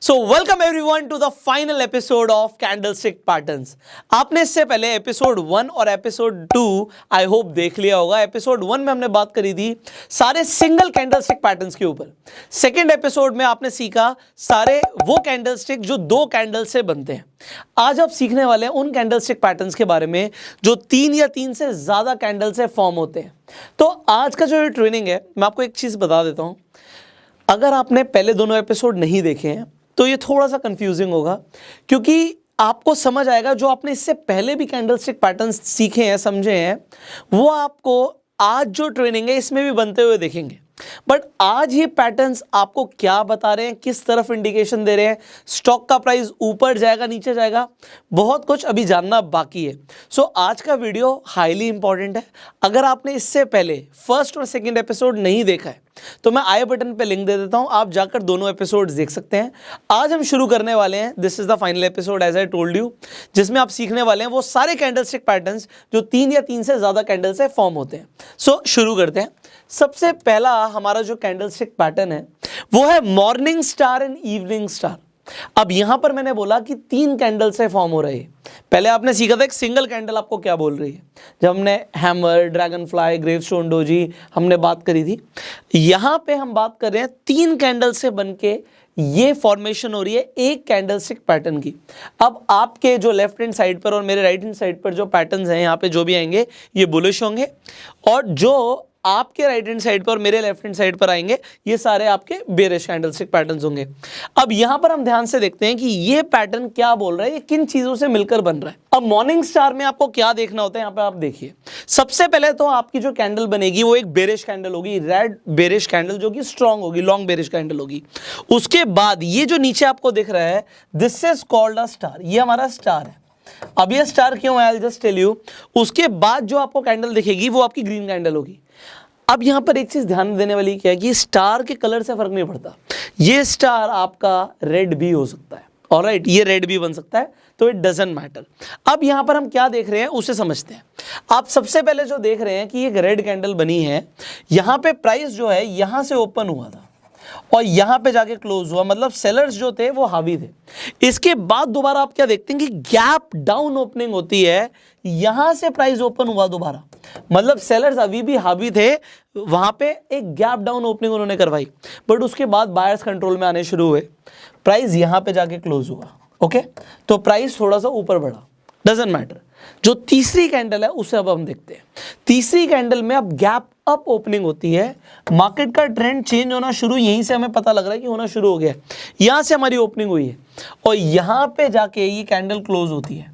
So welcome everyone to the final episode of candlestick patterns. आपने इससे पहले episode 1 और एपिसोड 2 आई होप देख लिया होगा। एपिसोड 1 में हमने बात करी थी सारे सिंगल कैंडलस्टिक पैटर्न्स के ऊपर। सेकेंड एपिसोड में आपने सीखा सारे वो कैंडलस्टिक जो दो कैंडल से बनते हैं। आज आप सीखने वाले हैं उन कैंडलस्टिक पैटर्न्स के बारे में जो 3 या 3 से ज्यादा कैंडल से फॉर्म होते हैं। तो आज का जो ये ट्रेनिंग है, मैं आपको एक चीज बता देता हूं। अगर आपने पहले दोनों एपिसोड नहीं देखे हैं तो ये थोड़ा सा कंफ्यूजिंग होगा, क्योंकि आपको समझ आएगा जो आपने इससे पहले भी कैंडलस्टिक पैटर्न्स सीखे हैं, समझे हैं, वो आपको आज जो ट्रेनिंग है इसमें भी बनते हुए देखेंगे। बट आज ये पैटर्न्स आपको क्या बता रहे हैं, किस तरफ इंडिकेशन दे रहे हैं, स्टॉक का प्राइस ऊपर जाएगा नीचे जाएगा, बहुत कुछ अभी जानना बाकी है। सो आज का वीडियो हाईली इंपॉर्टेंट है। अगर आपने इससे पहले फर्स्ट और सेकंड एपिसोड नहीं देखा है तो मैं आई बटन पे लिंक दे देता हूं, आप जाकर दोनों एपिसोड्स देख सकते हैं। आज हम शुरू करने वाले हैं, this is the final episode as I told you, जिसमें आप सीखने वाले हैं वो सारे कैंडलस्टिक पैटर्न्स जो 3 या 3 से ज्यादा कैंडल से फॉर्म होते हैं। सो शुरू करते हैं। सबसे पहला हमारा जो कैंडलस्टिक पैटर्न है वो है morning star and evening star. अब यहां पर मैंने बोला कि 3 कैंडल से फॉर्म हो रही है। पहले आपने सीखा था एक सिंगल कैंडल आपको क्या बोल रही है, जब हमने hammer, dragon fly, gravestone doji हमने बात करी थी। यहां पे हम बात कर रहे हैं 3 कैंडल से बनके ये फॉर्मेशन हो रही है एक कैंडलस्टिक पैटर्न की। अब आपके जो लेफ्ट हैंड साइड पर और मेरे राइट हैंड साइड पर जो पैटर्न्स हैं यहाँ पे जो भी आएंगे ये बुलिश होंगे, और जो आपके राइट हैंड साइड पर और मेरे लेफ्ट हैंड साइड पर आएंगे ये सारे आपके बेरिश कैंडलस्टिक पैटर्न्स होंगे। अब यहां पर हम ध्यान से देखते हैं कि ये पैटर्न क्या बोल रहा है, ये किन चीजों से मिलकर बन रहा है। अब मॉर्निंग स्टार में आपको क्या देखना होता है, यहां पे आप देखिए। सबसे पहले तो आपकी जो कैंडल बनेगी वो एक बेरिश कैंडल होगी, रेड बेरिश कैंडल जो कि स्ट्रांग होगी, लॉन्ग बेरिश कैंडल होगी। उसके बाद ये जो नीचे आपको दिख रहा है this is called a star, ये हमारा स्टार है। अब ये स्टार क्यों है, I will just tell you. उसके बाद जो आपको कैंडल दिखेगी वो आपकी ग्रीन कैंडल होगी। अब यहां पर एक चीज ध्यान देने वाली क्या है कि स्टार के कलर से फर्क नहीं पड़ता। ये स्टार आपका रेड भी हो सकता है, ऑलराइट, ये रेड भी बन सकता है, तो इट डजंट मैटर। अब यहां पर हम क्या देख रहे हैं उसे समझते हैं। आप सबसे पहले जो देख रहे हैं कि एक रेड कैंडल बनी है, यहां पे प्राइस जो है यहां से ओपन हुआ था और यहां पे जाके क्लोज हुआ, मतलब सेलर्स जो थे वो हावी थे। इसके बाद दोबारा आप क्या देखते हैं कि गैप डाउन ओपनिंग होती है, यहां से प्राइस ओपन हुआ दोबारा, मतलब सेलर्स अभी भी हावी थे, वहां पे एक गैप डाउन ओपनिंग उन्होंने करवाई, बट उसके बाद बायर्स कंट्रोल में आने शुरू हुए, प्राइस यहां पे जाके क्लोज हुआ। ओके, तो प्राइस थोड़ा सा ऊपर बढ़ा, डजंट मैटर। जो तीसरी कैंडल है उसे अब हम देखते हैं। तीसरी कैंडल में अब गैप अप ओपनिंग होती है, मार्केट का ट्रेंड चेंज होना शुरू यहीं से हमें पता लग रहा है कि होना शुरू हो गया। यहां से हमारी ओपनिंग हुई है और यहां पे जाके ये कैंडल क्लोज होती है।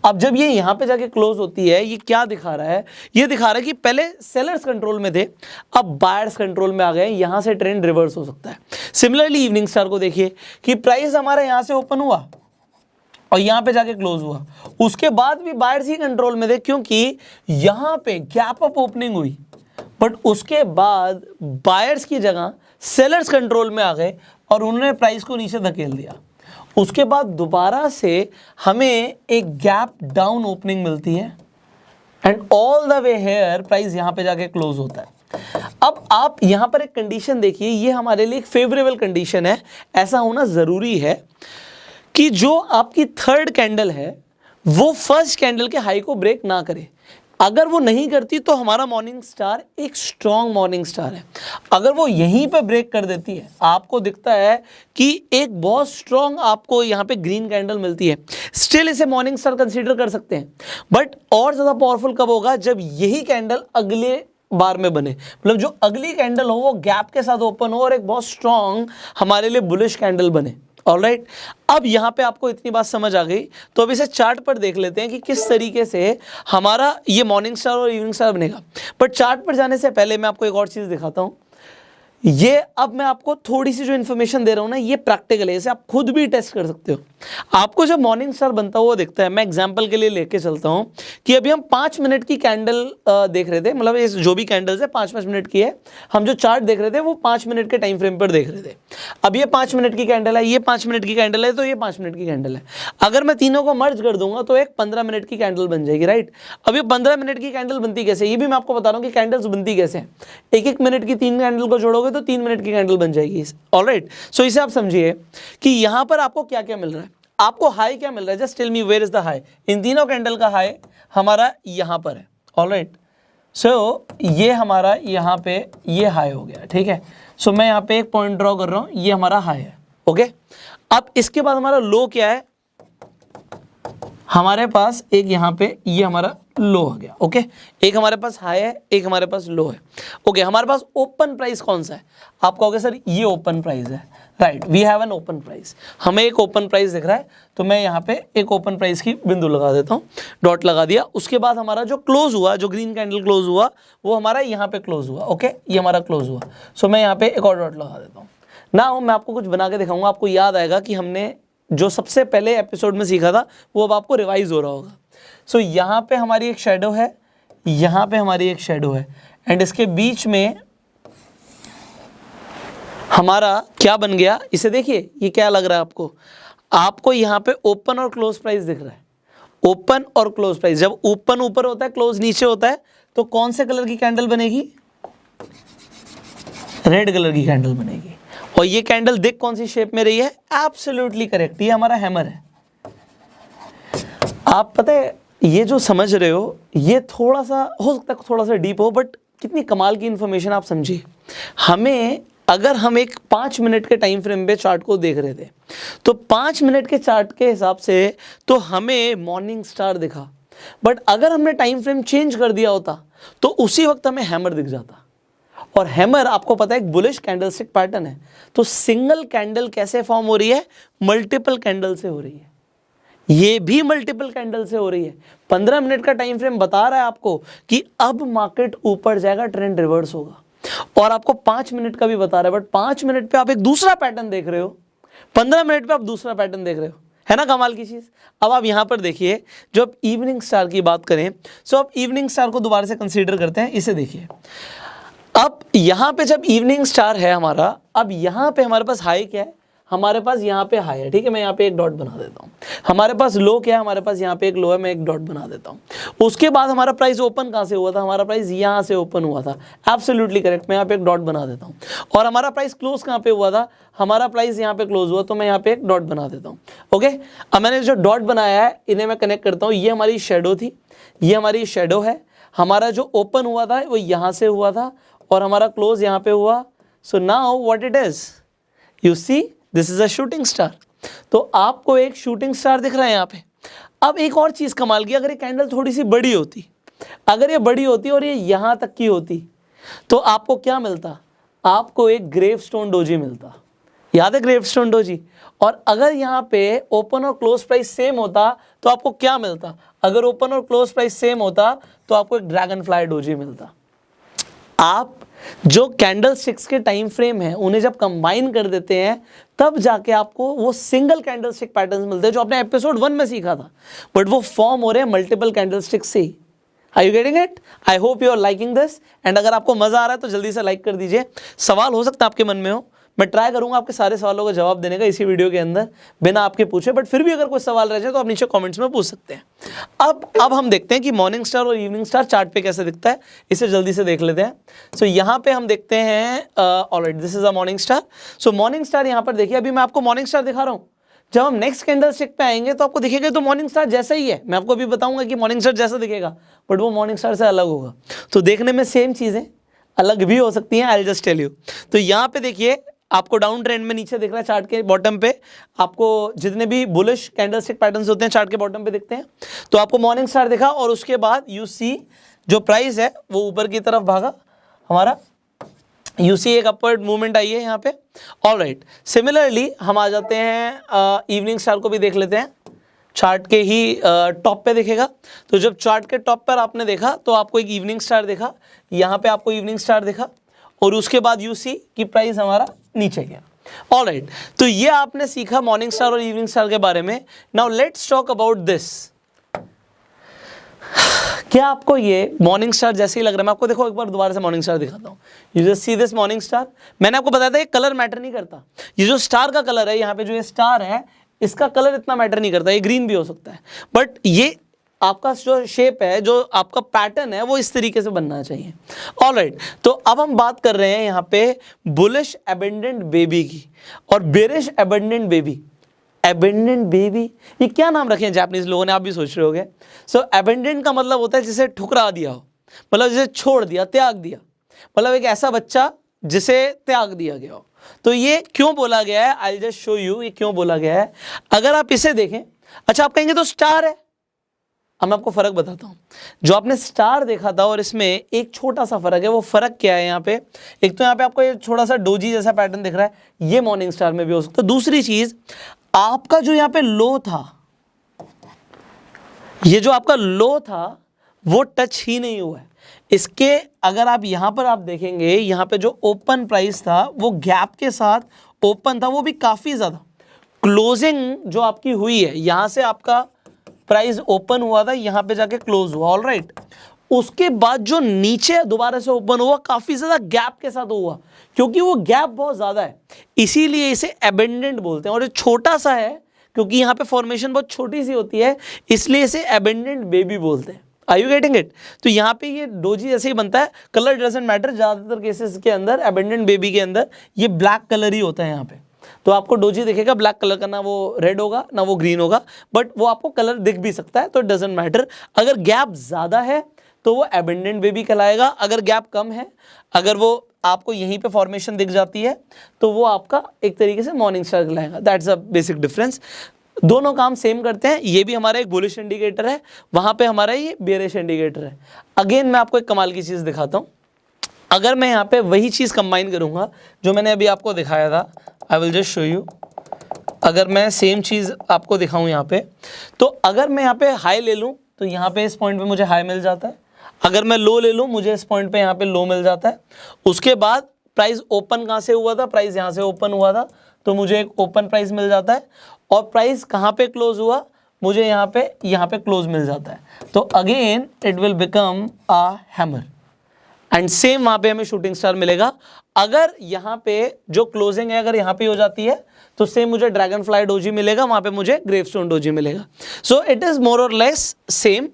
अब जब ये यहां पे जाके क्लोज होती है, ये क्या दिखा रहा है, ये दिखा रहा है कि पहले सेलर्स कंट्रोल में थे, अब बायर्स कंट्रोल में आ गए, यहां से ट्रेंड रिवर्स हो सकता है। सिमिलरली इवनिंग स्टार को देखिए कि प्राइस हमारा यहां से ओपन हुआ और यहां पे जाके क्लोज हुआ, उसके बाद भी बायर्स ही कंट्रोल में थे क्योंकि यहां पे गैप अप ओपनिंग हुई, बट उसके बाद बायर्स की जगह सेलर्स कंट्रोल में आ गए और उन्होंने प्राइस को नीचे धकेल दिया। उसके बाद दोबारा से हमें एक गैप डाउन ओपनिंग मिलती है and all the way here price यहां पे जाके क्लोज होता है। अब आप यहां पर एक कंडीशन देखिए, ये हमारे लिए एक फेवरेबल कंडीशन है, ऐसा होना जरूरी है कि जो आपकी थर्ड कैंडल है वो फर्स्ट कैंडल के हाई को ब्रेक ना करे। अगर वो नहीं करती तो हमारा मॉर्निंग स्टार एक स्ट्रॉन्ग मॉर्निंग स्टार है। अगर वो यहीं पे ब्रेक कर देती है, आपको दिखता है कि एक बहुत स्ट्रॉन्ग आपको यहाँ पे ग्रीन कैंडल मिलती है, स्टिल इसे मॉर्निंग स्टार कंसीडर कर सकते हैं। बट और ज़्यादा पावरफुल कब होगा, जब यही कैंडल अगले बार में बने, मतलब जो अगली कैंडल हो वो गैप के साथ ओपन हो और एक बहुत स्ट्रॉन्ग हमारे लिए बुलिश कैंडल बने। ऑलराइट, अब यहां पे आपको इतनी बात समझ आ गई, तो अब इसे चार्ट पर देख लेते हैं कि किस तरीके से हमारा ये मॉर्निंग स्टार और इवनिंग स्टार बनेगा। बट चार्ट पर जाने से पहले मैं आपको एक और चीज दिखाता हूं। ये अब मैं आपको थोड़ी सी जो इन्फॉर्मेशन दे रहा हूं ना, ये प्रैक्टिकल है, इसे आप खुद भी टेस्ट कर सकते हो। आपको जब मॉर्निंग स्टार बनता हुआ दिखता है, मैं एग्जांपल के लिए लेके चलता हूं कि अभी हम 5 मिनट की कैंडल देख रहे थे, मतलब इस जो भी कैंडल्स है 5-5 मिनट की है, हम जो चार्ट देख रहे थे वो 5 मिनट के टाइम फ्रेम पर देख रहे थे। अब ये 5 मिनट की कैंडल है, ये 5 मिनट की कैंडल है, तो ये 5 मिनट की कैंडल है। अगर मैं तीनों को मर्ज कर दूंगा तो एक 15 मिनट की कैंडल बन जाएगी, राइट। अब ये 15 मिनट की कैंडल बनती कैसे, ये भी मैं आपको बता रहा हूँ कि कैंडल्स बनती कैसे हैं। 1-1 मिनट की 3 कैंडल को जोड़ोगे तो 3 मिनट की कैंडल बन जाएगी। ऑलराइट, सो इसे आप समझिए कि यहाँ पर आपको क्या क्या मिल रहा है। आपको हाई क्या मिल रहा है, just tell me where is the high. इन तीनों कैंडल का हाई हमारा यहाँ पर है। ऑलराइट, सो ये हमारा यहाँ पे ये हाई हो गया, ठीक है। सो मैं यहाँ पे एक पॉइंट ड्रॉ कर रहा हूँ, ये हमारा हाई है। ओके, अब इसके बाद हमारा लो क्या है, हमारे पास एक यहाँ पे ये हमारा लो आ गया। ओके, एक हमारे पास हाई है, एक हमारे पास लो है। ओके, हमारे पास ओपन प्राइस कौन सा है, आप कहोगे सर ये ओपन प्राइस है। Right, we have an open price, हमें एक ओपन प्राइस दिख रहा है, तो मैं यहाँ पे एक ओपन प्राइस की बिंदु लगा देता हूँ, डॉट लगा दिया। उसके बाद हमारा जो क्लोज हुआ, जो ग्रीन कैंडल क्लोज हुआ, वो हमारा यहाँ पे क्लोज हुआ। ओके, ये हमारा क्लोज हुआ। सो मैं यहाँ पे एक और डॉट लगा देता हूँ ना। मैं आपको कुछ बना के दिखाऊंगा, आपको याद आएगा कि हमने जो सबसे पहले एपिसोड में सीखा था वो अब आपको रिवाइज हो रहा होगा। सो यहाँ पे हमारी एक शेडो है, यहाँ पे हमारी एक शेडो है, एंड इसके बीच में हमारा क्या बन गया, इसे देखिए, ये क्या लग रहा है आपको, आपको यहाँ पे ओपन और क्लोज प्राइस दिख रहा है। ओपन और क्लोज प्राइस, जब ओपन ऊपर होता है क्लोज नीचे होता है, तो कौन से कलर की कैंडल बनेगी, रेड कलर की कैंडल बनेगी। और ये कैंडल देख कौन सी शेप में रही है, एब्सोल्युटली करेक्ट, ये हमारा हैमर है। आप पता है ये जो समझ रहे हो, ये थोड़ा सा हो सकता है थोड़ा सा डीप हो, बट कितनी कमाल की इंफॉर्मेशन आप समझिए। हमें अगर हम एक 5 मिनट के टाइम फ्रेम पे चार्ट को देख रहे थे, तो 5 मिनट के चार्ट के हिसाब से तो हमें मॉर्निंग स्टार दिखा, बट अगर हमने टाइम फ्रेम चेंज कर दिया होता तो उसी वक्त हमें हैमर दिख जाता। और हैमर आपको पता है एक बुलिश कैंडलस्टिक पैटर्न है। तो सिंगल कैंडल कैसे फॉर्म हो रही है, मल्टीपल कैंडल से हो रही है, ये भी मल्टीपल कैंडल से हो रही है। 15 मिनट का टाइम फ्रेम बता रहा है आपको कि अब मार्केट ऊपर जाएगा, ट्रेंड रिवर्स होगा। और आपको 5 मिनट का भी बता रहा है, बट 5 मिनट पे आप एक दूसरा पैटर्न देख रहे हो, 15 मिनट पे आप दूसरा पैटर्न देख रहे हो, है ना कमाल की चीज। अब आप यहां पर देखिए, जो आप इवनिंग स्टार की बात करें, सो आप इवनिंग स्टार को दोबारा से कंसीडर करते हैं। इसे देखिए, अब यहां पे जब इवनिंग स्टार है हमारा, अब यहां पे हमारे पास हाई क्या है, हमारे पास यहाँ पे हाई है, ठीक है, मैं यहाँ पे एक डॉट बना देता हूँ। हमारे पास लो क्या है, हमारे पास यहाँ पे एक लो है, मैं एक डॉट बना देता हूँ। उसके बाद हमारा प्राइस ओपन कहाँ से हुआ था, हमारा प्राइस यहाँ से ओपन हुआ था, एब्सोल्युटली करेक्ट, मैं यहाँ पे एक डॉट बना देता हूँ। और हमारा प्राइस क्लोज कहाँ पे हुआ था, हमारा प्राइस यहाँ पे क्लोज हुआ, तो मैं यहाँ पे एक डॉट बना देता हूँ। ओके, अब मैंने जो डॉट बनाया है इन्हें मैं कनेक्ट करता हूँ। ये हमारी शेडो थी, ये हमारी शेडो है, हमारा जो ओपन हुआ था वो यहाँ से हुआ था, और हमारा क्लोज यहाँ पे हुआ। So now what it is, you see this is a shooting star. तो आपको एक शूटिंग स्टार दिख रहा है यहाँ पे। अब एक और चीज कमाल की, अगर ये कैंडल थोड़ी सी बड़ी होती, अगर ये बड़ी होती और ये यहां तक की होती, तो आपको क्या मिलता, आपको एक ग्रेवस्टोन डोजी मिलता। याद है ग्रेवस्टोन डोजी। और अगर यहाँ पे ओपन और क्लोज प्राइस सेम होता तो आपको क्या मिलता, अगर ओपन और क्लोज प्राइस सेम होता तो आपको एक ड्रैगन फ्लाई डोजी मिलता। आप जो कैंडल स्टिक्स के टाइम फ्रेम है उन्हें जब कंबाइन कर देते हैं, तब जाके आपको वो सिंगल कैंडल स्टिक पैटर्न्स मिलते हैं जो आपने एपिसोड 1 में सीखा था, बट वो फॉर्म हो रहे हैं मल्टीपल कैंडल स्टिक से ही। Are you getting it? I hope you are liking this. And अगर आपको मजा आ रहा है तो जल्दी से लाइक कर दीजिए। सवाल हो सकता है आपके मन में हो, मैं ट्राई करूंगा आपके सारे सवालों का जवाब देने का इसी वीडियो के अंदर बिना आपके पूछे, बट फिर भी अगर कोई सवाल रह जाए तो आप नीचे कमेंट्स में पूछ सकते हैं। अब हम देखते हैं कि मॉर्निंग स्टार और इवनिंग स्टार चार्ट पे कैसे दिखता है, इसे जल्दी से देख लेते हैं। सो यहाँ पे हम देखते हैं, alright, this is a morning star. So morning star यहाँ पर देखिए, अभी मैं आपको मॉर्निंग स्टार दिखा रहा हूँ। जब हम नेक्स्ट कैंडल स्टिक पे आएंगे तो आपको दिखेगा तो मॉर्निंग स्टार जैसा ही है। मैं आपको अभी बताऊंगा कि मॉर्निंग स्टार जैसा दिखेगा, बट वो मॉर्निंग स्टार से अलग होगा। तो देखने में सेम चीजें अलग भी हो सकती हैं, I will just tell you. तो यहाँ पे देखिए, आपको डाउन ट्रेंड में नीचे दिख रहा है चार्ट के बॉटम पे, आपको जितने भी बुलिश कैंडलस्टिक पैटर्न्स होते हैं चार्ट के बॉटम पे दिखते हैं। तो आपको मॉर्निंग स्टार दिखा और उसके बाद यू सी जो प्राइस है वो ऊपर की तरफ भागा हमारा, यू सी एक अपवर्ड मूवमेंट आई है यहाँ पे। ऑलराइट, सिमिलरली हम आ जाते हैं इवनिंग स्टार को भी देख लेते हैं। चार्ट के ही टॉप पे दिखेगा। तो जब चार्ट के टॉप पर आपने देखा तो आपको एक इवनिंग स्टार दिखा, यहाँ पे आपको इवनिंग स्टार दिखा, और उसके बाद यू सी कि प्राइस हमारा नीचे गया। ऑलराइट, तो ये आपने सीखा मॉर्निंग स्टार और इवनिंग स्टार के बारे में। Now let's talk about this. क्या आपको ये मॉर्निंग स्टार जैसे ही लग रहा है? मैं आपको देखो एक बार दोबारा से मॉर्निंग स्टार दिखाता हूँ। You just see this morning star. मैंने आपको बताया था ये कलर मैटर नहीं करता, ये जो स्टार का कलर है यहाँ पे जो ये स्टार है इसका कलर इतना मैटर नहीं करता, ये ग्रीन भी हो सकता है, बट ये आपका जो शेप है, जो आपका पैटर्न है, वो इस तरीके से बनना चाहिए। ऑलराइट, तो अब हम बात कर रहे हैं यहाँ पे बुलिश अबेंडेंट बेबी की और bearish abandoned baby. Abandoned baby, ये क्या नाम रखे हैं जापानीज लोगों ने, आप भी सोच रहे होगे। सो अबेंडेंट का मतलब होता है जिसे ठुकरा दिया हो, मतलब जिसे छोड़ दिया, त्याग दिया, मतलब एक ऐसा बच्चा जिसे त्याग दिया गया हो। तो ये क्यों बोला गया है, आई जस्ट शो यू ये क्यों बोला गया है। अगर आप इसे देखें, अच्छा आप कहेंगे तो स्टार है, अब मैं आपको फर्क बताता हूं। जो आपने स्टार देखा था और इसमें एक छोटा सा फर्क है। वो फर्क क्या है यहाँ पे, एक तो यहाँ पे आपको ये थोड़ा सा डोजी जैसा पैटर्न दिख रहा है, ये मॉर्निंग स्टार में भी हो सकता है। दूसरी चीज, आपका जो यहाँ पे लो था, ये जो आपका लो था वो टच ही नहीं हुआ है इसके। अगर आप यहां पर आप देखेंगे, यहां पे जो ओपन प्राइस था वो गैप के साथ ओपन था, वो भी काफी ज्यादा। क्लोजिंग जो आपकी हुई है, यहां से आपका प्राइस ओपन हुआ था, यहां पे जाके क्लोज हुआ, ऑलराइट। उसके बाद जो नीचे दोबारा से ओपन हुआ, काफी ज्यादा गैप के साथ हुआ, क्योंकि वो गैप बहुत ज्यादा है, इसीलिए इसे एबेंडेंट बोलते हैं। और ये छोटा सा है क्योंकि यहाँ पे फॉर्मेशन बहुत छोटी सी होती है, इसलिए इसे एबेंडेंट बेबी बोलते हैं। Are you getting it? तो यहाँ पे ये डोजी जैसे ही बनता है, कलर डजंट मैटर। ज्यादातर केसेस के अंदर एबेंडेंट बेबी के अंदर ये ब्लैक कलर ही होता है यहाँ पे। तो आपको डोजी दिखेगा ब्लैक कलर का, ना वो रेड होगा ना वो ग्रीन होगा, बट वो आपको कलर दिख भी सकता है, तो डजंट मैटर। अगर गैप ज्यादा है तो वो एबेंडेंट बेबी कहलाएगा, अगर गैप कम है, अगर वो आपको यहीं पे फॉर्मेशन दिख जाती है, तो वो आपका एक तरीके से मॉर्निंग स्टार कहलाएगा। That's a basic difference. दोनों काम सेम करते हैं। ये भी हमारा एक बुलिश इंडिकेटर है, वहां पे हमारा ये बेरिश इंडिकेटर है। अगेन मैं आपको एक कमाल की चीज दिखाता हूं। अगर मैं यहाँ पे वही चीज कंबाइन करूंगा जो मैंने अभी आपको दिखाया था, आई विल जस्ट शो यू। अगर मैं सेम चीज आपको दिखाऊं यहाँ पे, तो अगर मैं यहाँ पे हाई ले लूं तो यहाँ पे इस पॉइंट पे मुझे हाई मिल जाता है। अगर मैं लो ले लूं, मुझे इस पॉइंट पे यहाँ पे लो मिल जाता है। उसके बाद प्राइस ओपन कहाँ से हुआ था, प्राइस यहाँ से ओपन हुआ था, तो मुझे एक ओपन प्राइस मिल जाता है। और प्राइस कहाँ पे क्लोज हुआ, मुझे यहाँ पे क्लोज मिल जाता है। तो again it will become a hammer and same वहाँ पे हमें शूटिंग स्टार मिलेगा। अगर यहाँ पे जो क्लोजिंग है अगर यहाँ पे हो जाती है, तो सेम मुझे ड्रैगन फ्लाई डोजी मिलेगा, वहाँ पे मुझे ग्रेवस्टोन डोजी मिलेगा। सो इट इज मोर और लेस सेम।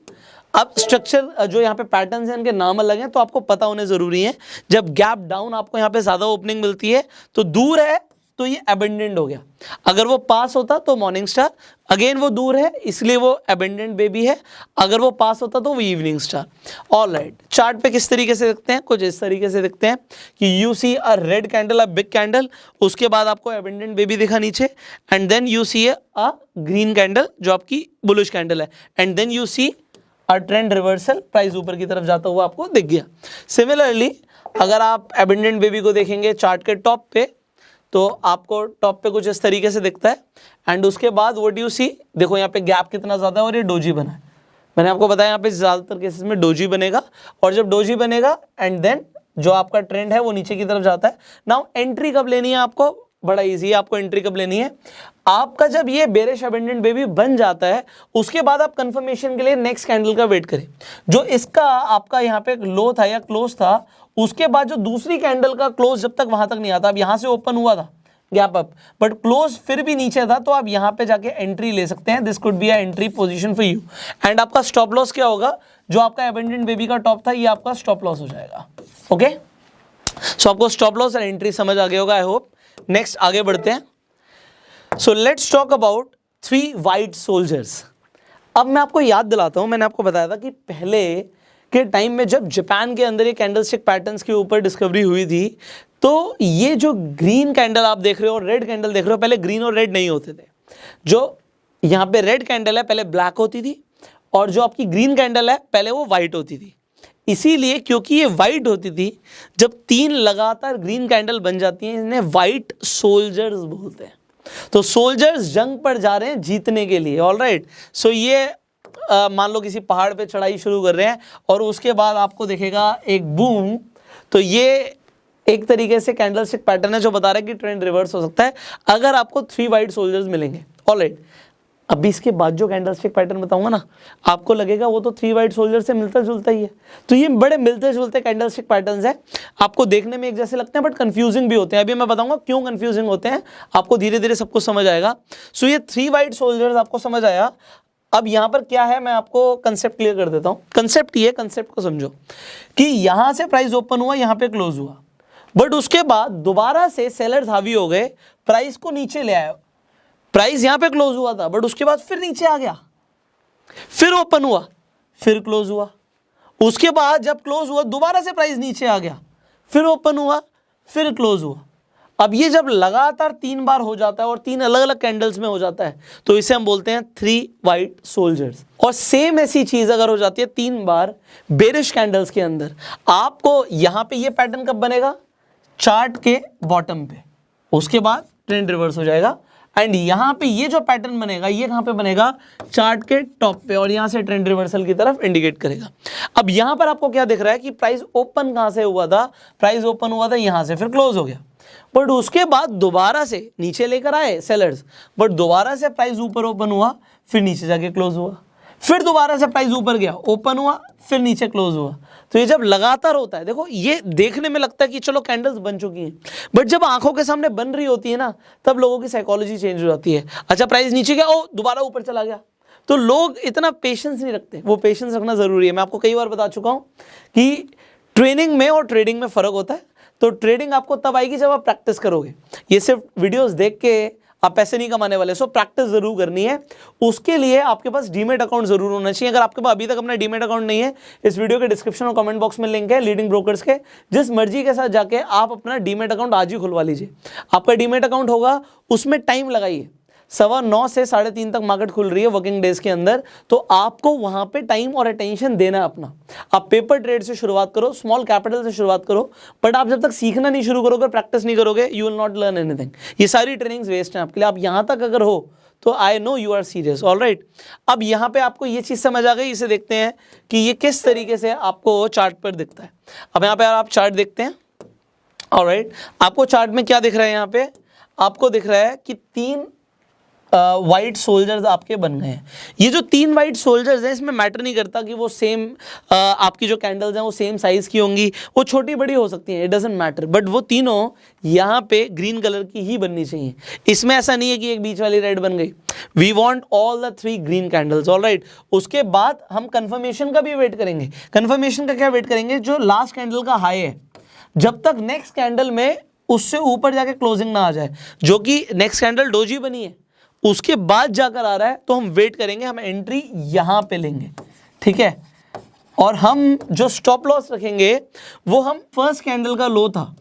अब स्ट्रक्चर जो यहाँ पे पैटर्न्स हैं, इनके नाम अलग हैं, तो आपको पता होने जरूरी है। जब गैप डाउन आपको यहाँ पे ज्यादा ओपनिंग मिलती है, तो दूर है तो ये एबेंडेंट हो गया। अगर वो पास होता तो मॉर्निंग स्टार, अगेन वो दूर है इसलिए वो एबेंडेंट बेबी है। अगर वो पास होता तो वो इवनिंग स्टार। ऑलराइट, चार्ट पे किस तरीके से दिखते हैं, कुछ इस तरीके से दिखते हैं कि you see a red candle, a big candle, उसके बाद आपको एबेंडेंट बेबी दिखा नीचे, and then you see a green candle जो आपकी बुलिश कैंडल है, and then you see a trend reversal, price ऊपर की तरफ जाता हुआ आपको दिख गया। सिमिलरली अगर आप एबेंडेंट बेबी को देखेंगे चार्ट के टॉप पे, तो आपको टॉप पे कुछ इस तरीके से दिखता है, एंड उसके बाद व्हाट यू सी, देखो यहाँ पे गैप कितना ज्यादा है और ये डोजी बना है। मैंने आपको बताया यहाँ पे ज्यादातर केसेस में डोजी बनेगा, और जब डोजी बनेगा एंड देन जो आपका ट्रेंड है वो नीचे की तरफ जाता है। नाउ एंट्री कब लेनी है आपको, बड़ा इजी है, आपको एंट्री कब लेनी है, आपका जब ये बेरिश एबेंडेंट बेबी बन जाता है, उसके बाद आप कंफर्मेशन के लिए नेक्स्ट कैंडल का वेट करें। जो इसका आपका यहाँ पे लो था या क्लोज था, उसके बाद जो दूसरी कैंडल का क्लोज जब तक वहां तक नहीं आता, अब यहां से ओपन हुआ था गैप अप, बट क्लोज फिर भी नीचे था, तो आप यहां पे जाके एंट्री ले सकते हैं। This could be a entry position for you. And आपका स्टॉप लॉस क्या होगा, जो आपका एबेंडेंट बेबी का टॉप था, ये आपका स्टॉप लॉस हो जाएगा। ओके, सो आपको स्टॉप लॉस और एंट्री समझ आ गया होगा, आई होप। नेक्स्ट आगे बढ़ते हैं। So let's talk about 3 white soldiers. अब मैं आपको याद दिलाता हूं, मैंने आपको बताया था कि पहले के टाइम में जब जापान के अंदर ये कैंडलस्टिक पैटर्न्स के ऊपर डिस्कवरी हुई थी, तो ये जो ग्रीन कैंडल आप देख रहे हो और रेड कैंडल देख रहे हो, पहले ग्रीन और रेड नहीं होते थे। जो यहाँ पे रेड कैंडल है पहले ब्लैक होती थी, और जो आपकी ग्रीन कैंडल है पहले वो व्हाइट होती थी। इसीलिए क्योंकि ये व्हाइट होती थी, जब 3 लगातार ग्रीन कैंडल बन जाती हैं, इन्हें व्हाइट सोल्जर्स बोलते हैं। तो सोल्जर्स जंग पर जा रहे हैं जीतने के लिए, ऑलराइट। सो ये मान लो किसी पहाड़ पे चढ़ाई शुरू कर रहे हैं और उसके बाद आपको दिखेगा एक बूम, तो ये एक तरीके से कैंडलस्टिक पैटर्न है जो बता रहा है कि ट्रेंड रिवर्स हो सकता है अगर आपको 3 वाइट सोल्जर्स मिलेंगे। ऑलराइट, अभी इसके बाद जो कैंडलस्टिक पैटर्न बताऊंगा ना, आपको लगेगा वो तो 3 वाइट सोल्जर से मिलता जुलता ही है। तो ये बड़े मिलते जुलते कैंडलस्टिक पैटर्न्स हैं, आपको देखने में एक जैसे लगते हैं बट कंफ्यूजिंग भी होते हैं। अभी मैं बताऊंगा क्यों कंफ्यूजिंग होते हैं, आपको धीरे धीरे सब कुछ समझ आएगा। सो ये 3 वाइट सोल्जर्स आपको समझ आया। अब यहां पर क्या है, मैं आपको कंसेप्ट क्लियर कर देता हूं। कंसेप्ट ये, कंसेप्ट को समझो कि यहां से प्राइस ओपन हुआ, यहां पे क्लोज हुआ, बट उसके बाद दोबारा से सेलर्स हावी हो गए, प्राइस को नीचे ले आए। प्राइस यहां पे क्लोज हुआ था, बट उसके बाद फिर नीचे आ गया, फिर ओपन हुआ, फिर क्लोज हुआ, उसके बाद जब क्लोज हुआ दोबारा से प्राइस नीचे आ गया, फिर ओपन हुआ, फिर क्लोज हुआ। अब ये जब लगातार 3 बार हो जाता है और 3 अलग अलग कैंडल्स में हो जाता है तो इसे हम बोलते हैं 3 वाइट सोल्जर्स। और सेम ऐसी चीज अगर हो जाती है 3 बार बेरिश कैंडल्स के अंदर, आपको यहां पे ये पैटर्न कब बनेगा, चार्ट के बॉटम पे, उसके बाद ट्रेंड रिवर्स हो जाएगा, एंड यहां पे ये जो पैटर्न बनेगा ये कहां पे बनेगा, चार्ट के टॉप पे, और यहां से ट्रेंड रिवर्सल की तरफ इंडिकेट करेगा। अब यहां पर आपको क्या दिख रहा है कि प्राइस ओपन कहां से हुआ था, प्राइस ओपन हुआ था यहां से, फिर क्लोज हो गया, बट उसके बाद दोबारा से नीचे लेकर आए सेलर्स, बट दोबारा से प्राइस ऊपर ओपन हुआ, फिर नीचे जाके क्लोज हुआ, फिर दोबारा से प्राइस ऊपर गया, ओपन हुआ, फिर नीचे क्लोज हुआ। तो ये जब लगातार होता है, देखो ये देखने में लगता है कि चलो कैंडल्स बन चुकी हैं, बट जब आंखों के सामने बन रही होती है ना, तब लोगों की साइकोलॉजी चेंज हो जाती है। अच्छा प्राइस नीचे गया, ओ दोबारा ऊपर चला गया, तो लोग इतना पेशेंस नहीं रखते। वो पेशेंस रखना जरूरी है। मैं आपको कई बार बता चुका हूं कि ट्रेनिंग में और ट्रेडिंग में फर्क होता है। तो ट्रेडिंग आपको तब आएगी जब आप प्रैक्टिस करोगे। ये सिर्फ वीडियोस देख के आप पैसे नहीं कमाने वाले, सो प्रैक्टिस जरूर करनी है। उसके लिए आपके पास डीमेट अकाउंट जरूर होना चाहिए। अगर आपके पास अभी तक अपना डीमेट अकाउंट नहीं है, इस वीडियो के डिस्क्रिप्शन और कमेंट बॉक्स में लिंक है लीडिंग ब्रोकर्स के, जिस मर्जी के साथ जाके आप अपना डीमेट अकाउंट आज ही खुलवा लीजिए। आपका डीमेट अकाउंट होगा, उसमें टाइम लगाइए, 9:15 से 3:30 तक मार्केट खुल रही है वर्किंग डेज के अंदर, तो आपको वहां पे टाइम और अटेंशन देना है अपना। आप पेपर ट्रेड से शुरुआत करो, स्मॉल कैपिटल से शुरुआत करो, बट आप जब तक सीखना नहीं शुरू करोगे, प्रैक्टिस नहीं करोगे, you will not learn anything. ये सारी ट्रेनिंग्स वेस्ट हैं आपके लिए। आप यहां तक अगर हो तो I know you are serious, alright. अब यहां पे आपको ये चीज समझ आ गई। इसे देखते हैं कि ये किस तरीके से आपको चार्ट पर दिखता है। अब यहां पे आप चार्ट देखते हैं, ऑलराइट। आपको चार्ट में क्या दिख रहा है, यहाँ पे आपको दिख रहा है कि 3 वाइट सोल्जर्स आपके बन गए हैं। ये जो 3 वाइट सोल्जर्स हैं, इसमें मैटर नहीं करता कि वो सेम आपकी जो कैंडल्स हैं वो सेम साइज की होंगी, वो छोटी बड़ी हो सकती हैं, इट डजंट मैटर, बट वो तीनों यहाँ पे ग्रीन कलर की ही बननी चाहिए। इसमें ऐसा नहीं है कि एक बीच वाली रेड बन गई। We want all the 3 green candles, alright. उसके बाद हम कंफर्मेशन का भी वेट करेंगे। कंफर्मेशन का क्या वेट करेंगे, जो लास्ट कैंडल का हाई है, जब तक नेक्स्ट कैंडल में उससे ऊपर जाके क्लोजिंग ना आ जाए, जो कि नेक्स्ट कैंडल डोजी बनी है उसके बाद जाकर आ रहा है, तो हम वेट करेंगे, हम एंट्री यहां पे लेंगे, ठीक है। और हम जो स्टॉप लॉस रखेंगे वो हम फर्स्ट कैंडल का लो था,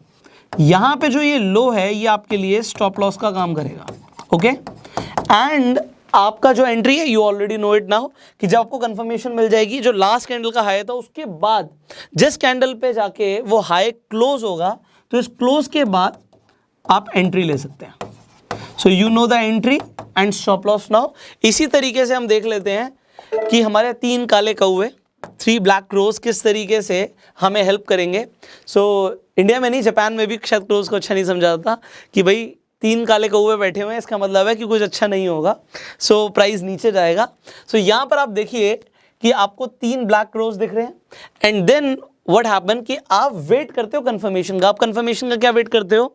यहां पे जो ये लो है ये आपके लिए स्टॉप लॉस का काम करेगा, ओके। एंड आपका जो एंट्री है, you already know it now, कि जब आपको कंफर्मेशन मिल जाएगी जो लास्ट कैंडल का हाई था, उसके बाद जिस कैंडल पे जाके वो हाई क्लोज होगा, तो इस क्लोज के बाद आप एंट्री ले सकते हैं। So you know the entry and stop loss now. इसी तरीके से हम देख लेते हैं कि हमारे 3 काले कौवे, 3 ब्लैक क्रोज किस तरीके से हमें हेल्प करेंगे। सो इंडिया में नहीं, जापान में भी शायद क्रोज को अच्छा नहीं समझा था कि भाई 3 काले कौवे बैठे हुए हैं, इसका मतलब है कि कुछ अच्छा नहीं होगा, सो प्राइस नीचे जाएगा। सो यहाँ पर आप देखिए कि आपको 3 ब्लैक क्रोज दिख रहे हैं, एंड देन व्हाट हैपन कि आप वेट करते हो कंफर्मेशन का। आप कंफर्मेशन का क्या वेट करते हो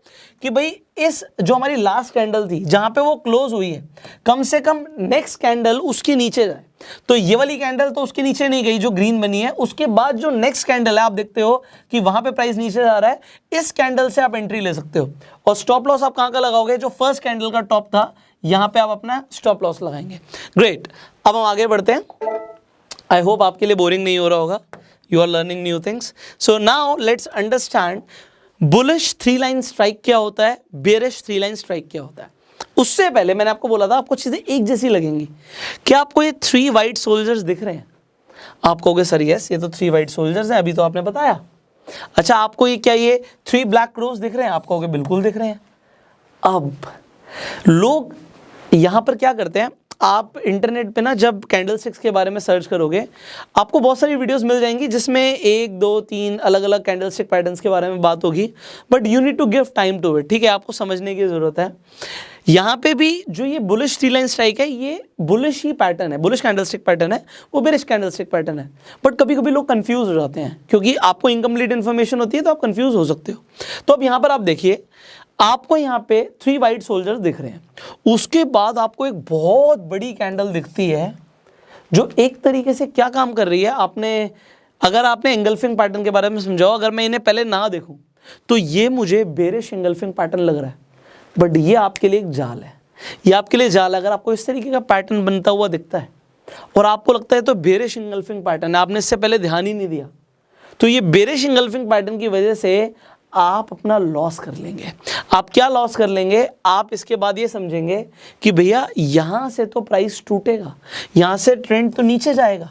कि भाई इस जो हमारी लास्ट कैंडल थी जहां पे वो क्लोज हुई है, कम से कम नेक्स्ट कैंडल उसके नीचे जाए। तो ये वाली कैंडल तो उसके नीचे नहीं गई जो ग्रीन बनी है, उसके बाद जो नेक्स्ट कैंडल है आप देखते हो कि वहां पे प्राइस नीचे जा रहा है, इस कैंडल से आप एंट्री ले सकते हो। और स्टॉप लॉस आप कहां का लगाओगे, जो फर्स्ट कैंडल का टॉप था, यहां पे आप अपना स्टॉप लॉस लगाएंगे। ग्रेट, अब हम आगे बढ़ते हैं। आई होप आपके लिए बोरिंग नहीं हो रहा होगा, you are learning new things. So now let's understand bullish 3 line strike क्या होता है, bearish 3 line strike क्या होता है। उससे पहले मैंने आपको बोला था आपको चीजें एक जैसी लगेंगी। क्या आपको ये 3 white soldiers दिख रहे हैं? आप कहोगे सर यस, ये तो 3 white soldiers हैं, अभी तो आपने बताया। अच्छा, आपको ये क्या ये 3 black crows दिख रहे हैं? आप कहोगे बिल्कुल दिख रहे हैं। अब लोग यहां पर क्या करते हैं, आप इंटरनेट पे ना जब कैंडलस्टिक्स के बारे में सर्च करोगे, आपको बहुत सारी वीडियोस मिल जाएंगी जिसमें 1, 2, 3 अलग अलग कैंडलस्टिक पैटर्न्स के बारे में बात होगी, but you need to give time to it, ठीक है। आपको समझने की जरूरत है। यहाँ पे भी जो ये बुलिश 3 लाइन स्ट्राइक है, ये बुलिश ही पैटर्न है, बुलिश कैंडलस्टिक पैटर्न है, वो बेरिश कैंडलस्टिक पैटर्न है। बट कभी कभी लोग कंफ्यूज हो जाते हैं, क्योंकि आपको इनकम्प्लीट इन्फॉर्मेशन होती है तो आप कंफ्यूज हो सकते हो। तो अब यहाँ पर आप देखिए, आपको यहाँ पे 3 वाइट सोल्जर्स दिख रहे हैं, उसके बाद आपको एक बहुत बड़ी कैंडल दिखती है जो एक तरीके से क्या काम कर रही है, अगर आपने एंगल्फिंग पैटर्न के बारे में समझाओ, अगर मैं इन्हें पहले ना देखूं तो ये मुझे बेरिश एंगल्फिंग पैटर्न लग रहा है, बट ये आपके लिए एक जाल है, ये आपके लिए जाल है। अगर आपको इस तरीके का पैटर्न बनता हुआ दिखता है और आपको लगता है तो बेरिश एंगल्फिंग पैटर्न है, आपने इससे पहले ध्यान ही नहीं दिया, तो ये बेरिश एंगल्फिंग पैटर्न की वजह से आप अपना लॉस कर लेंगे। आप क्या लॉस कर लेंगे, आप इसके बाद ये समझेंगे कि भैया यहां से तो प्राइस टूटेगा, यहां से ट्रेंड तो नीचे जाएगा,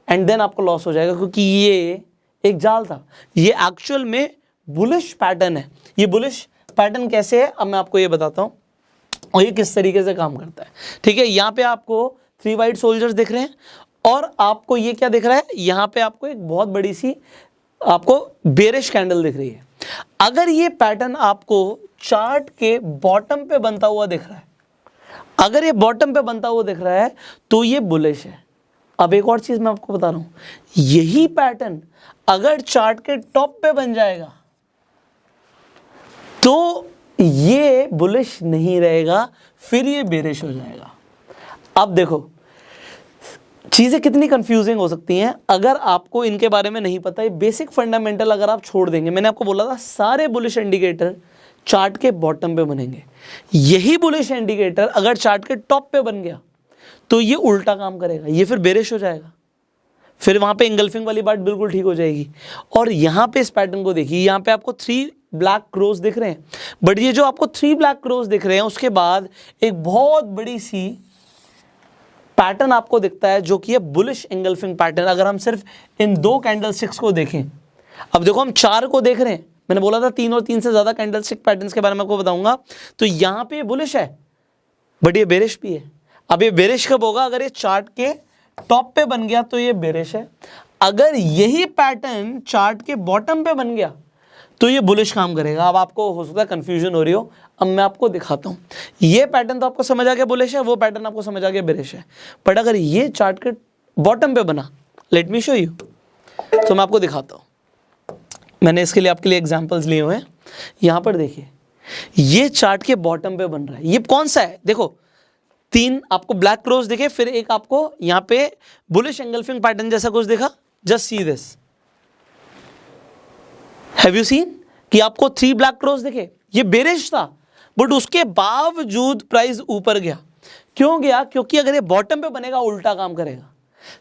एंड देन आपको लॉस हो जाएगा, क्योंकि ये एक जाल था। ये एक्चुअल में बुलिश पैटर्न है। ये बुलिश पैटर्न कैसे है, अब मैं आपको ये बताता हूं और ये किस तरीके से काम करता है। ठीक है, यहाँ पे आपको 3 वाइट सोल्जर्स दिख रहे हैं और आपको ये क्या दिख रहा है, यहाँ पे आपको एक बहुत बड़ी सी आपको बेरिश कैंडल दिख रही है। अगर ये पैटर्न आपको चार्ट के बॉटम पे बनता हुआ दिख रहा है, अगर ये बॉटम पे बनता हुआ दिख रहा है तो ये बुलिश है। अब एक और चीज मैं आपको बता रहा हूं, यही पैटर्न अगर चार्ट के टॉप पे बन जाएगा तो ये बुलिश नहीं रहेगा, फिर ये बेरिश हो जाएगा। अब देखो चीजें कितनी कंफ्यूजिंग हो सकती हैं अगर आपको इनके बारे में नहीं पता है। बेसिक फंडामेंटल अगर आप छोड़ देंगे, मैंने आपको बोला था सारे बुलिश इंडिकेटर चार्ट के बॉटम पे बनेंगे, यही बुलिश इंडिकेटर अगर चार्ट के टॉप पे बन गया तो ये उल्टा काम करेगा, ये फिर बेरिश हो जाएगा, फिर वहां पे एंगल्फिंग वाली बात बिल्कुल ठीक हो जाएगी। और यहां पे इस पैटर्न को देखिए, यहां पे आपको 3 ब्लैक क्रोस दिख रहे हैं, बट ये जो आपको 3 ब्लैक क्रोस दिख रहे हैं उसके बाद एक बहुत बड़ी सी पैटर्न आपको दिखता है जो कि है बुलिश एंगल्फिंग पैटर्न। अगर हम सिर्फ इन 2 कैंडलस्टिक्स को देखें, अब देखो हम 4 को देख रहे हैं, मैंने बोला था 3 और 3 से ज्यादा कैंडलस्टिक पैटर्न्स के बारे में आपको बताऊंगा, तो यहां पे बुलिश है बट ये बेरिश भी है। अब ये बेरिश कब होगा, अगर ये चार्ट के टॉप पे बन गया तो ये बेरिश है, अगर यही पैटर्न चार्ट के बॉटम पे बन गया तो ये बुलिश काम करेगा। अब आपको हो सकता है कंफ्यूजन हो रही हो, अब मैं आपको दिखाता हूं। ये पैटर्न तो आपको समझ आ गया बुलिश है, वो पैटर्न आपको समझ आ गया बेरिश है, बट अगर ये चार्ट के बॉटम पे बना, लेट मी शो यू, तो मैं आपको दिखाता हूं। मैंने इसके लिए आपके लिए एग्जांपल्स लिए हुए हैं। यहां पर देखिए, ये चार्ट के बॉटम पे बन रहा है, ये कौन सा है, देखो 3 आपको ब्लैक क्रोस दिखे, फिर एक आपको यहां पे बुलिश एंगल्फिंग पैटर्न जैसा कुछ दिखा। Just see this, have you seen कि आपको 3 ब्लैक क्रोस दिखे, ये बेरिश था बट उसके बावजूद प्राइस ऊपर गया। क्यों गया, क्योंकि अगर ये बॉटम पे बनेगा उल्टा काम करेगा।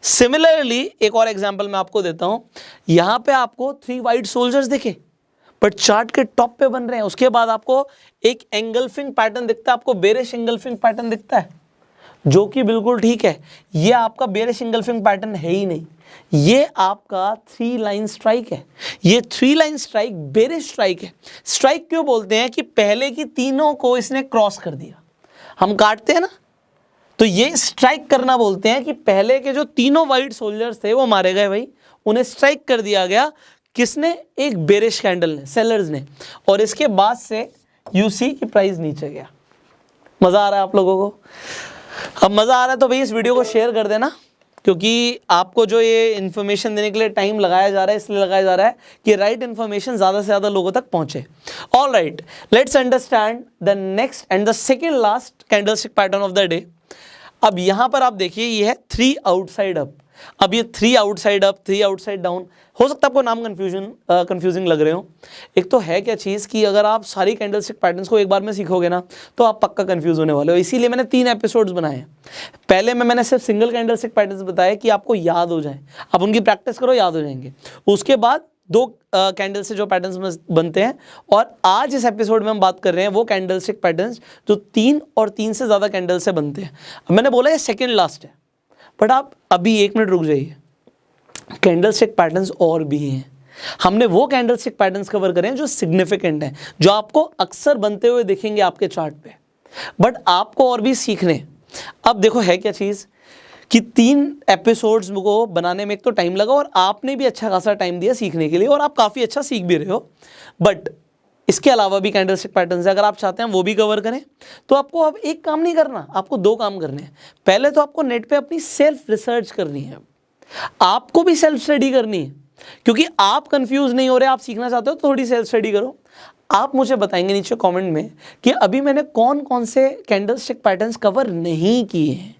सिमिलरली एक और एग्जांपल मैं आपको देता हूं, यहां पे आपको 3 वाइट सोल्जर्स दिखे बट चार्ट के टॉप पे बन रहे हैं, उसके बाद आपको एक एंगल्फिंग पैटर्न दिखता है, आपको बेरिश एंगल्फिंग पैटर्न दिखता है, जो कि बिल्कुल ठीक है। ये आपका बेरिश एंगल्फिंग पैटर्न है ही नहीं, ये आपका 3 लाइन स्ट्राइक है। ये 3 लाइन स्ट्राइक बेरिश स्ट्राइक है। स्ट्राइक क्यों बोलते हैं कि पहले की तीनों को इसने क्रॉस कर दिया। हम काटते हैं ना, तो ये स्ट्राइक करना बोलते हैं कि पहले के जो तीनों वाइट सोल्जर्स थे वो मारे गए भाई, उन्हें स्ट्राइक कर दिया गया। किसने, एक बेरिश कैंडल ने, सेलर्स ने, और इसके बाद से यू सी की प्राइस नीचे गया। मजा आ रहा है आप लोगों को? अब मजा आ रहा है तो भाई इस वीडियो को शेयर कर देना, क्योंकि आपको जो ये इन्फॉर्मेशन देने के लिए टाइम लगाया जा रहा है, इसलिए लगाया जा रहा है कि राइट इन्फॉर्मेशन ज़्यादा से ज़्यादा लोगों तक पहुंचे। All right, let's understand the next and the second last candlestick pattern of the day. अब यहाँ पर आप देखिए, ये है 3 आउटसाइड अप। अब ये 3 आउटसाइड अप, 3 आउटसाइड डाउन, हो सकता है आपको नाम कंफ्यूजिंग लग रहे हो। एक तो है क्या चीज़ कि अगर आप सारी कैंडलस्टिक पैटर्न्स को एक बार में सीखोगे ना तो आप पक्का कंफ्यूज होने वाले हो। इसीलिए मैंने 3 एपिसोड्स बनाए हैं। पहले में मैंने सिर्फ सिंगल कैंडलस्टिक पैटर्न्स बताए कि आपको याद हो जाए, आप उनकी प्रैक्टिस करो, याद हो जाएंगे। उसके बाद 2 कैंडल से जो पैटर्न्स बनते हैं, और आज इस एपिसोड में हम बात कर रहे हैं वो कैंडलस्टिक पैटर्न्स जो 3 और 3 से ज़्यादा कैंडल से बनते हैं। मैंने बोला ये सेकेंड लास्ट है, बट आप अभी 1 मिनट रुक जाइए, कैंडलस्टिक पैटर्न्स और भी हैं। हमने वो कैंडलस्टिक पैटर्न्स कवर करें जो सिग्निफिकेंट हैं, जो आपको अक्सर बनते हुए दिखेंगे आपके चार्ट पे, बट आपको और भी सीखने। अब देखो है क्या चीज़ कि 3 एपिसोड्स को बनाने में एक तो टाइम लगा, और आपने भी अच्छा खासा टाइम दिया सीखने के लिए, और आप काफ़ी अच्छा सीख भी रहे हो। बट इसके अलावा भी कैंडलस्टिक पैटर्न्स है, अगर आप चाहते हैं वो भी कवर करें तो आपको अब एक काम नहीं करना, आपको 2 काम करने हैं। पहले तो आपको नेट पे अपनी सेल्फ रिसर्च करनी है, आपको भी सेल्फ स्टडी करनी है, क्योंकि आप कंफ्यूज नहीं हो रहे, आप सीखना चाहते हो तो थोड़ी सेल्फ स्टडी करो। आप मुझे बताएंगे नीचे कमेंट में कि अभी मैंने कौन कौन से कैंडलस्टिक पैटर्न्स कवर नहीं किए हैं।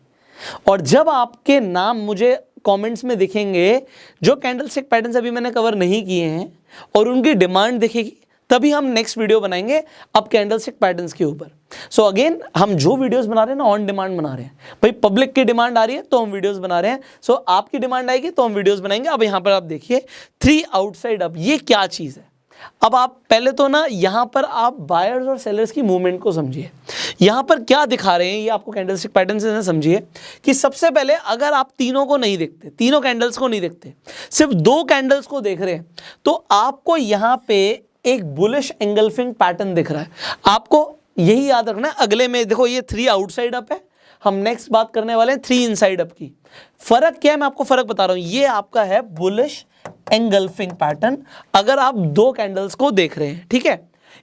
और जब आपके नाम मुझे कमेंट्स में दिखेंगे जो कैंडलस्टिक पैटर्न्स अभी मैंने कवर नहीं किए हैं और उनकी डिमांड दिखेगी, तभी हम नेक्स्ट वीडियो बनाएंगे अब कैंडलस्टिक पैटर्न्स के ऊपर। सो अगेन हम जो वीडियोस बना रहे हैं ना ऑन डिमांड बना रहे हैं। भाई पब्लिक की डिमांड आ रही है तो हम वीडियोस बना रहे हैं, सो आपकी डिमांड आएगी तो हम वीडियोस बनाएंगे। अब यहाँ पर आप देखिए 3 आउटसाइड अप, ये क्या चीज़ है। अब आप पहले तो ना यहाँ पर आप बायर्स और सेलर्स की मूवमेंट को समझिए। यहाँ पर क्या दिखा रहे हैं ये आपको कैंडलस्टिक पैटर्न से समझिए कि सबसे पहले अगर आप तीनों को नहीं देखते, तीनों कैंडल्स को नहीं देखते, सिर्फ 2 कैंडल्स को देख रहे हैं, तो आपको यहाँ पे एक बुलिश एंगल्फिंग पैटर्न दिख रहा है। आपको यही याद रखना है। अगले में देखो ये 3 आउटसाइड अप है, हम नेक्स्ट बात करने वाले हैं 3 इनसाइड अप की। फर्क क्या है मैं आपको फर्क बता रहा हूं। ये आपका है बुलिश एंगल्फिंग पैटर्न अगर आप 2 कैंडल्स को देख रहे हैं, ठीक है।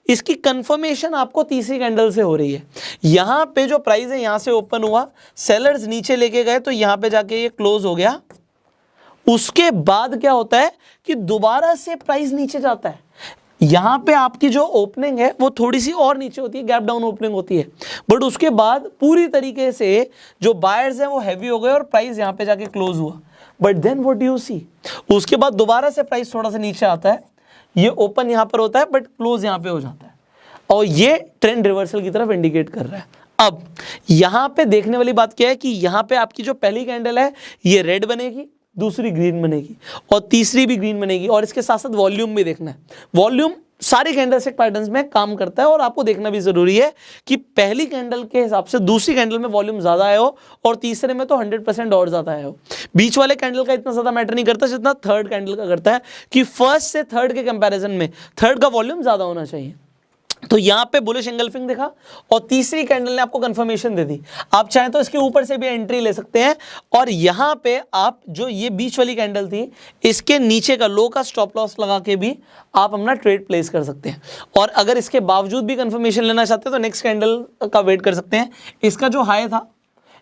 इसकी कंफर्मेशन आपको तीसरी कैंडल से हो रही है। यहां पे जो प्राइस है यहां से ओपन हुआ, सेलर्स नीचे लेके गए तो यहां पे जाके ये क्लोज हो गया। उसके बाद क्या होता है कि दोबारा से प्राइस नीचे जाता है। यहां पे आपकी जो ओपनिंग है वो थोड़ी सी और नीचे होती है, गैप डाउन ओपनिंग होती है, बट उसके बाद पूरी तरीके से जो बायर्स हैं वो हैवी हो गए और प्राइस यहां पे जाके क्लोज हुआ। But then what do you see, उसके बाद दोबारा से प्राइस थोड़ा सा नीचे आता है, ये ओपन यहां पर होता है बट क्लोज यहां पे हो जाता है और ये ट्रेंड रिवर्सल की तरफ इंडिकेट कर रहा है। अब यहां पे देखने वाली बात क्या है कि यहां पे आपकी जो पहली कैंडल है ये रेड बनेगी, दूसरी ग्रीन बनेगी और तीसरी भी ग्रीन बनेगी। और इसके साथ साथ वॉल्यूम भी देखना है। वॉल्यूम सारे कैंडलस्टिक पैटर्न्स में काम करता है और आपको देखना भी जरूरी है कि पहली कैंडल के हिसाब से दूसरी कैंडल में वॉल्यूम ज्यादा आया हो और तीसरे में तो 100% और ज्यादा आया हो। बीच वाले कैंडल का इतना ज्यादा मैटर नहीं करता जितना थर्ड कैंडल का करता है कि फर्स्ट से थर्ड के कंपैरिजन में थर्ड का वॉल्यूम ज्यादा होना चाहिए। तो यहां पे बुलिश एंगल्फिंग दिखा और तीसरी कैंडल ने आपको कंफर्मेशन दे दी। आप चाहें तो इसके ऊपर से भी एंट्री ले सकते हैं और यहां पे आप जो ये बीच वाली कैंडल थी इसके नीचे का लो का स्टॉप लॉस लगा के भी आप अपना ट्रेड प्लेस कर सकते हैं। और अगर इसके बावजूद भी कंफर्मेशन लेना चाहते हैं तो नेक्स्ट कैंडल का वेट कर सकते हैं। इसका जो हाई था,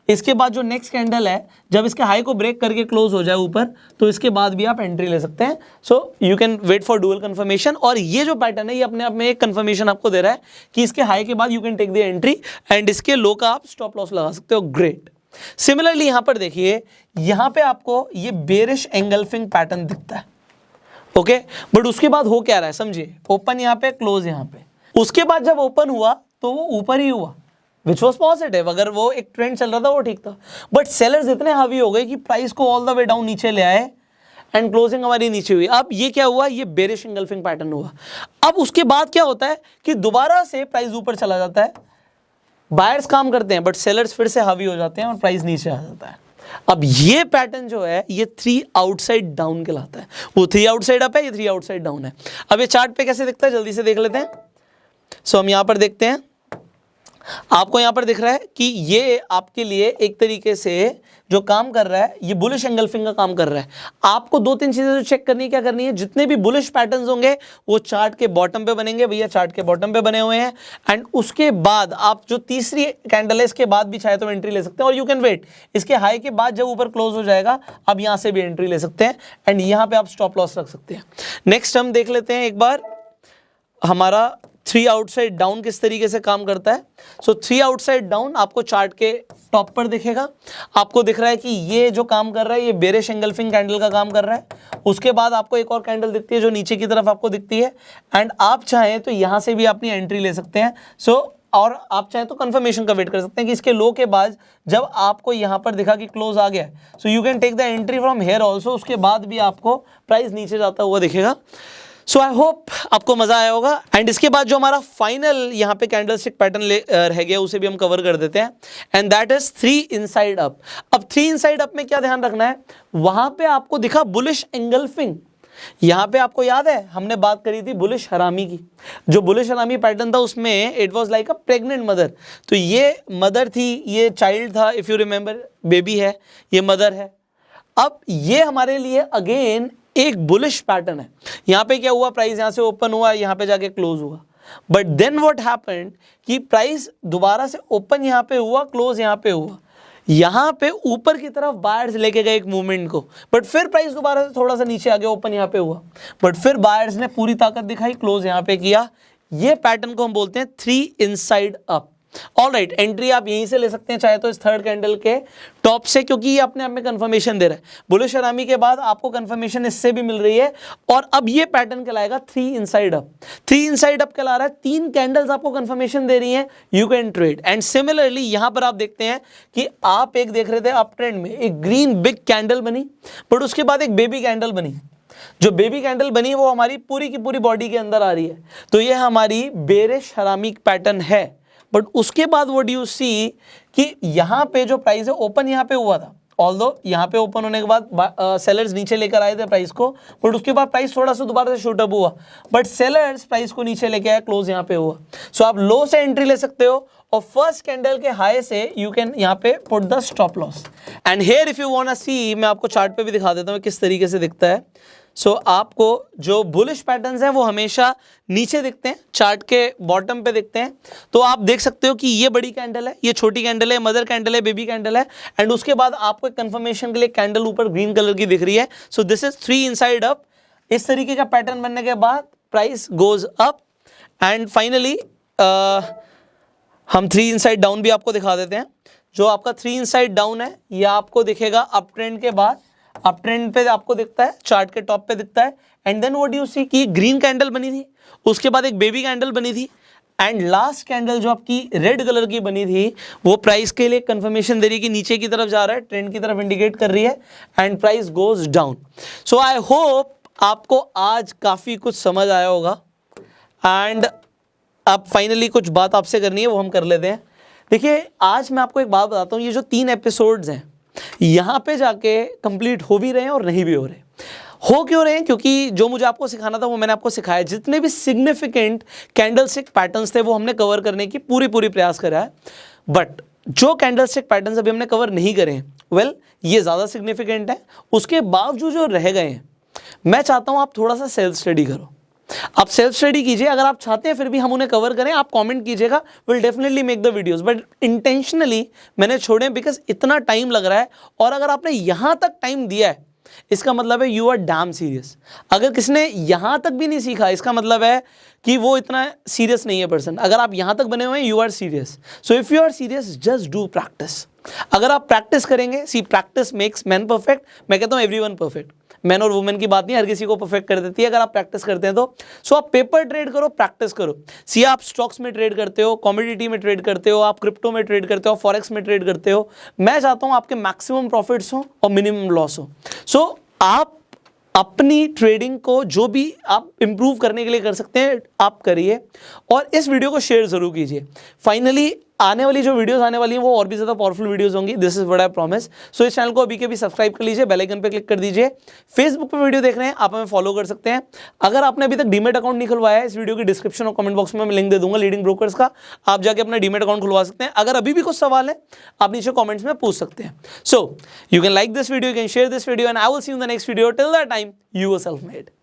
इसके बाद जो नेक्स्ट कैंडल है जब इसके हाई को ब्रेक करके क्लोज हो जाए ऊपर, तो इसके बाद भी आप एंट्री ले सकते हैं। So you can wait for dual confirmation. और ये जो पैटर्न है ये अपने आप में एक कंफर्मेशन आपको दे रहा है कि इसके हाई के बाद you can take the entry and इसके लो का आप स्टॉप लॉस लगा सकते हो। ग्रेट। सिमिलरली यहां पर देखिए, यहां पे आपको ये बेरिश एंगल्फिंग पैटर्न दिखता है, ओके। बट उसके बाद हो क्या रहा है समझिए, ओपन यहां पे, क्लोज यहां पे। उसके बाद जब ओपन हुआ तो वो ऊपर ही हुआ, विच वॉज पॉजिटिव। अगर वो एक ट्रेंड चल रहा था वो ठीक था, बट सेलर्स इतने हावी हो गए कि प्राइस को ऑल द वे डाउन नीचे ले आए एंड क्लोजिंग हमारी नीचे हुई। अब ये क्या हुआ, ये बेरिश एंगल्फिंग पैटर्न हुआ। अब उसके बाद क्या होता है कि दोबारा से प्राइस ऊपर चला जाता है, बायर्स काम करते हैं बट सेलर्स फिर से हावी हो जाते हैं और प्राइस नीचे आ जाता है। अब ये पैटर्न जो है ये 3 आउटसाइड डाउन कहलाता है। वो 3 आउटसाइड अप है, ये 3 आउटसाइड डाउन है। अब ये चार्ट पे कैसे दिखता है जल्दी से देख लेते हैं। सो हम यहां पर देखते हैं, आपको यहां पर दिख रहा है कि ये आपके लिए एक तरीके से जो काम कर रहा है ये बुलिश एंगल्फिंग का काम कर रहा है। आपको 2-3 चीजें जो चेक करनी है, क्या करनी है, जितने भी बुलिश पैटर्न्स होंगे वो चार्ट के बॉटम पे बनेंगे। भैया चार्ट के बॉटम पे बने हुए हैं एंड उसके बाद आप जो तीसरी कैंडल है इसके बाद भी चाहे तो एंट्री ले सकते हैं और यू कैन वेट। इसके हाई के बाद जब ऊपर क्लोज हो जाएगा अब यहां से भी एंट्री ले सकते हैं एंड यहां पर आप स्टॉप लॉस रख सकते हैं। नेक्स्ट हम देख लेते हैं एक बार हमारा 3 आउटसाइड डाउन किस तरीके से काम करता है। सो 3 आउटसाइड डाउन आपको चार्ट के टॉप पर दिखेगा। आपको दिख रहा है कि ये जो काम कर रहा है ये बेरिश एंगल्फिंग कैंडल का काम कर रहा है। उसके बाद आपको एक और कैंडल दिखती है जो नीचे की तरफ आपको दिखती है एंड आप चाहें तो यहां से भी अपनी एंट्री ले सकते हैं। और आप चाहें तो कंफर्मेशन का वेट कर सकते हैं कि इसके लो के बाद जब आपको यहां पर दिखा कि क्लोज आ गया, so you can take the entry from here also. उसके बाद भी आपको प्राइस नीचे जाता हुआ दिखेगा। सो आई होप आपको मजा आया होगा एंड इसके बाद जो हमारा फाइनल यहाँ पे कैंडलस्टिक पैटर्न रह गया उसे भी हम कवर कर देते हैं and that is 3 inside up. अब 3 इनसाइड अप में क्या ध्यान रखना है, वहां पे आपको दिखा बुलिश एंगल्फिंग। यहां पे आपको याद है हमने बात करी थी बुलिश हरामी की। जो बुलिश हरामी पैटर्न था उसमें it was like a pregnant mother. तो ये मदर थी, ये चाइल्ड था, इफ यू रिमेंबर बेबी है, ये मदर है। अब ये हमारे लिए अगेन एक बुलिश पैटर्न है। यहां पे क्या हुआ, प्राइस यहां से ओपन हुआ, यहां पे जाके क्लोज हुआ, बट देन व्हाट हैपेंड कि प्राइस दोबारा से ओपन यहां पे हुआ, क्लोज यहां पे हुआ। यहां पे ऊपर की तरफ बायर्स लेके गए एक मूवमेंट को, बट फिर प्राइस दोबारा से थोड़ा सा नीचे आ गया, ओपन यहां पे हुआ, बट फिर बायर्स ने पूरी ताकत दिखाई, क्लोज यहां पे किया। ये पैटर्न को हम बोलते हैं 3 इनसाइड अप। ऑलराइट, एंट्री आप यहीं से ले सकते हैं चाहे तो इस थर्ड कैंडल के टॉप से, क्योंकि ये अपने आप में कंफर्मेशन दे रहा है। बुलिश हरामी के बाद आपको कंफर्मेशन इससे भी मिल रही है, और अब ये पैटर्न कहलाएगा 3 इनसाइड अप। 3 इनसाइड अप कहला रहा है, 3 कैंडल्स आपको कंफर्मेशन दे रही हैं, you can trade. And similarly यहां पर आप देखते हैं कि आप एक देख रहे थे अप ट्रेंड में एक ग्रीन बिग कैंडल बनी, बट उसके बाद एक बेबी कैंडल बनी। जो बेबी कैंडल बनी वो हमारी पूरी की पूरी बॉडी के अंदर आ रही है, तो ये हमारी बेरिश हरामी पैटर्न है। बट उसके बाद व्हाट डू यू सी कि यहाँ पे जो प्राइस है ओपन यहाँ पे हुआ था, ऑल्दो यहाँ पे ओपन होने के बाद सेलर्स नीचे लेकर आए थे प्राइस को, बट उसके बाद प्राइस थोड़ा सा दोबारा से शूट अप हुआ, बट सेलर्स प्राइस को नीचे लेके आए, क्लोज यहाँ पे हुआ। सो आप लो से एंट्री ले सकते हो, और फर्स्ट कैंडल के हाई से यू कैन यहाँ पे put the stop loss. And here if you want to see, मैं आपको चार्ट पे भी दिखा देता हूँ किस तरीके से दिखता है। सो आपको जो बुलिश पैटर्न्स हैं वो हमेशा नीचे दिखते हैं, चार्ट के बॉटम पे दिखते हैं। तो आप देख सकते हो कि ये बड़ी कैंडल है, ये छोटी कैंडल है, मदर कैंडल है, बेबी कैंडल है, एंड उसके बाद आपको कंफर्मेशन के लिए कैंडल ऊपर ग्रीन कलर की दिख रही है। So this is 3 inside up. इस तरीके का पैटर्न बनने के बाद price goes up, and finally हम 3 इनसाइड डाउन भी आपको दिखा देते हैं। जो आपका 3 इनसाइड डाउन है ये आपको दिखेगा अप ट्रेंड के बाद, अप ट्रेंड पे आपको दिखता है, चार्ट के टॉप पे दिखता है। And then what you see कि ग्रीन कैंडल बनी थी, उसके बाद एक बेबी कैंडल बनी थी, एंड लास्ट कैंडल जो आपकी रेड कलर की बनी थी वो प्राइस के लिए कंफर्मेशन दे रही है कि नीचे की तरफ जा रहा है, ट्रेंड की तरफ इंडिकेट कर रही है, and price goes down. So I hope आपको आज काफ़ी कुछ समझ आया होगा, एंड अब फाइनली कुछ बात आपसे करनी है वो हम कर लेते हैं। देखिए आज मैं आपको एक बात बताता हूँ, ये जो 3 एपिसोड्स हैं यहाँ पे जाके कंप्लीट हो भी रहे हैं और नहीं भी हो रहे। हो क्यों रहे हैं? क्योंकि जो मुझे आपको सिखाना था वो मैंने आपको सिखाया। जितने भी सिग्निफिकेंट कैंडलस्टिक पैटर्न्स थे वो हमने कवर करने की पूरी प्रयास करा है, बट जो कैंडलस्टिक पैटर्न्स अभी हमने कवर नहीं करे हैं, वेल ये ज़्यादा सिग्निफिकेंट है। उसके बावजूद जो रह गए हैं, मैं चाहता हूँ आप थोड़ा सा सेल्फ स्टडी करो, आप सेल्फ स्टडी कीजिए। अगर आप चाहते हैं फिर भी हम उन्हें कवर करें, आप कमेंट कीजिएगा, will definitely make the videos, but intentionally मैंने छोड़े बिकॉज इतना टाइम लग रहा है, और अगर आपने यहाँ तक टाइम दिया है इसका मतलब है यू आर डैम सीरियस। अगर किसने यहाँ तक भी नहीं सीखा इसका मतलब है कि वो इतना सीरियस नहीं है पर्सन। अगर आप यहाँ तक बने हुए हैं you are serious. So if you are serious just do practice. अगर आप प्रैक्टिस करेंगे, see practice makes man perfect. मैं कहता हूँ एवरीवन परफेक्ट, मैन और वुमेन की बात नहीं, हर किसी को परफेक्ट कर देती है अगर आप प्रैक्टिस करते हैं तो। सो आप पेपर ट्रेड करो, प्रैक्टिस करो। सी आप स्टॉक्स में ट्रेड करते हो, कमोडिटी में ट्रेड करते हो, आप क्रिप्टो में ट्रेड करते हो, फॉरेक्स में ट्रेड करते हो, मैं चाहता हूँ आपके मैक्सिमम प्रॉफिट्स हो और मिनिमम लॉस हो। सो आप अपनी ट्रेडिंग को जो भी आप इंप्रूव करने के लिए कर सकते हैं आप करिए, और इस वीडियो को शेयर जरूर कीजिए। फाइनली आने वाली जो वीडियोस आने वाली हैं वो और भी ज़्यादा पावरफुल वीडियोस होंगी, this is what I promise. So इस चैनल को अभी के भी सब्सक्राइब कर लीजिए, बेल आइकन पे क्लिक कर दीजिए। फेसबुक पे वीडियो देख रहे हैं आप हमें फॉलो कर सकते हैं। अगर आपने अभी तक डीमेट अकाउंट नहीं खुलवाया है, इस वीडियो की डिस्क्रिप्शन और कमेंट बॉक्स में मैं लिंक दे दूंगा लीडिंग ब्रोकर्स का, आप जाके अपना डीमेट अकाउंट खुलवा सकते हैं। अगर अभी भी कुछ सवाल है आप नीचे कॉमेंट्स में पूछ सकते हैं। So you can like this video, you can share this video, and I will see you in the next video. Till that time you are self made.